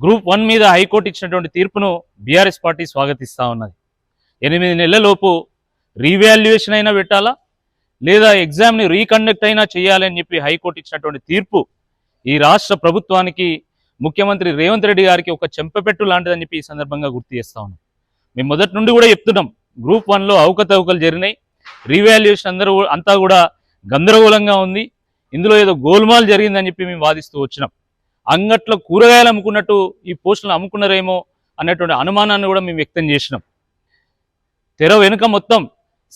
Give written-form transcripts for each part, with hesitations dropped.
Group 1 మీద high court ఇచ్చినటువంటి తీర్పును బీఆర్ఎస్ పార్టీ స్వాగతిస్తూ ఉన్నది. 8 నెలలలోపు రీవాల్యుయేషన్ అయినా పెట్టాలా లేదా ఎగ్జామ్ని రీకండక్ట్ అయినా చేయాలని చెప్పి హైకోర్టు ఇచ్చినటువంటి తీర్పు ఈ రాష్ట్ర ప్రభుత్వానికి ముఖ్యమంత్రి రేవంత్ రెడ్డి గారికి ఒక చెంపపెట్టు లాంటిదని చెప్పి ఈ సందర్భంగా గుర్తు చేస్తా ఉన్నాం. మేము మొదటి నుండి కూడా చెప్తున్నాం, గ్రూప్ 1లో అవకతవకలు జరిగినాయి, రీవాల్యుయేషన్ అంతా కూడా గందరగోళంగా ఉంది, ఇందులో ఏదో గోల్మాల్ జరిగిందని చెప్పి మేము వాదిస్తూ వచ్చినాం. అంగట్లో కూరగాయలు అమ్ముకున్నట్టు ఈ పోస్టులను అమ్ముకున్నారేమో అన్నటువంటి అనుమానాన్ని కూడా మేము వ్యక్తం చేసినాం. తెర వెనుక మొత్తం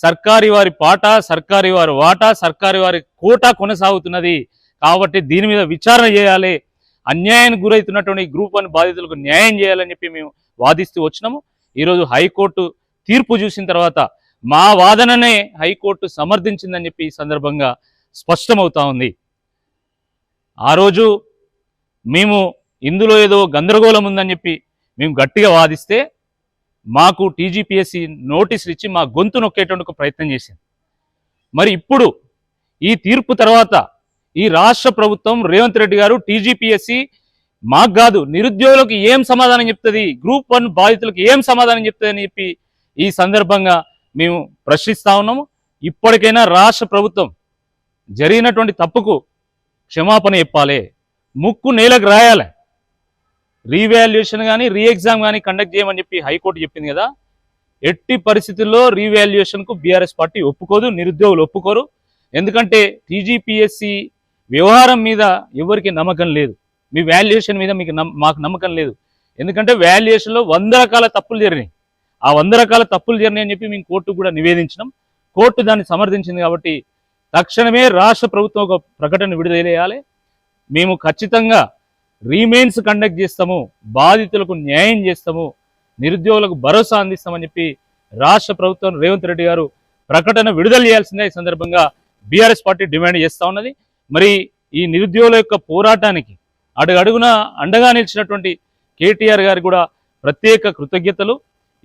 సర్కారీ వారి పాట, సర్కారీ వారి వాటా, సర్కారీ వారి కోటా కొనసాగుతున్నది. కాబట్టి దీని మీద విచారణ చేయాలి, అన్యాయానికి గురవుతున్నటువంటి గ్రూప్ 1 బాధితులకు న్యాయం చేయాలని చెప్పి మేము వాదిస్తూ వచ్చినాము. ఈరోజు హైకోర్టు తీర్పు చూసిన తర్వాత మా వాదననే హైకోర్టు సమర్థించిందని చెప్పి ఈ సందర్భంగా స్పష్టమవుతా ఉంది. ఆ రోజు మేము ఇందులో ఏదో గందరగోళం ఉందని చెప్పి మేము గట్టిగా వాదిస్తే మాకు టీజీపీఎస్సీ నోటీసులు ఇచ్చి మా గొంతు నొక్కేటువంటి ప్రయత్నం చేసింది. మరి ఇప్పుడు ఈ తీర్పు తర్వాత ఈ రాష్ట్ర ప్రభుత్వం రేవంత్ రెడ్డి గారు టీజీపీఎస్సీ మాకు కాదు నిరుద్యోగులకు ఏం సమాధానం చెప్తుంది, గ్రూప్ 1 బాధితులకు ఏం సమాధానం చెప్తుంది అని చెప్పి ఈ సందర్భంగా మేము ప్రశ్నిస్తూ ఉన్నాము. ఇప్పటికైనా రాష్ట్ర ప్రభుత్వం జరిగినటువంటి తప్పుకు క్షమాపణ చెప్పాలి, ముక్కు నేలకు రాయాలి. రీవాల్యుయేషన్ కానీ రీఎగ్జామ్ కానీ కండక్ట్ చేయమని చెప్పి హైకోర్టు చెప్పింది కదా, ఎట్టి పరిస్థితుల్లో రీవాల్యుయేషన్కు బీఆర్ఎస్ పార్టీ ఒప్పుకోదు, నిరుద్యోగులు ఒప్పుకోరు. ఎందుకంటే టీజీపీఎస్సీ వ్యవహారం మీద ఎవరికి నమ్మకం లేదు, మీ వాల్యుయేషన్ మీద మాకు నమ్మకం లేదు. ఎందుకంటే వాల్యుయేషన్లో 100 రకాల తప్పులు జరిగినాయి. ఆ 100 రకాల తప్పులు జరిగినాయి అని చెప్పి మేము కోర్టుకు కూడా నివేదించినాం. కోర్టు దాన్ని సమర్థించింది. కాబట్టి తక్షణమే రాష్ట్ర ప్రభుత్వం ఒక ప్రకటన విడుదల చేయాలి. మేము ఖచ్చితంగా రీమెయిన్స్ కండక్ట్ చేస్తాము, బాధితులకు న్యాయం చేస్తాము, నిరుద్యోగులకు భరోసా అందిస్తామని చెప్పి రాష్ట్ర ప్రభుత్వం రేవంత్ రెడ్డి గారు ప్రకటన విడుదల చేయాల్సిందే ఈ సందర్భంగా బీఆర్ఎస్ పార్టీ డిమాండ్ చేస్తూ ఉన్నది. మరి ఈ నిరుద్యోగుల యొక్క పోరాటానికి అడుగడుగున అండగా నిలిచినటువంటి కేటీఆర్ గారికి కూడా ప్రత్యేక కృతజ్ఞతలు.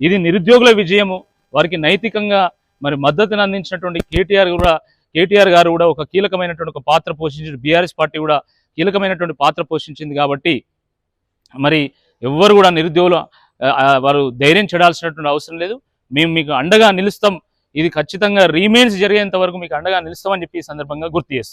ఇది నిరుద్యోగుల విజయము. వారికి నైతికంగా మరి మద్దతును అందించినటువంటి కేటీఆర్ గారు కూడా ఒక కీలకమైనటువంటి ఒక పాత్ర పోషించి, బీఆర్ఎస్ పార్టీ కూడా కీలకమైనటువంటి పాత్ర పోషించింది. కాబట్టి మరి ఎవ్వరు కూడా నిరుద్యోగులు వారు ధైర్యం చెడాల్సినటువంటి అవసరం లేదు. మేము మీకు అండగా నిలుస్తాం, ఇది ఖచ్చితంగా రీమెయిన్స్ జరిగేంత వరకు మీకు అండగా నిలుస్తామని చెప్పి ఈ సందర్భంగా గుర్తు చేస్తాం.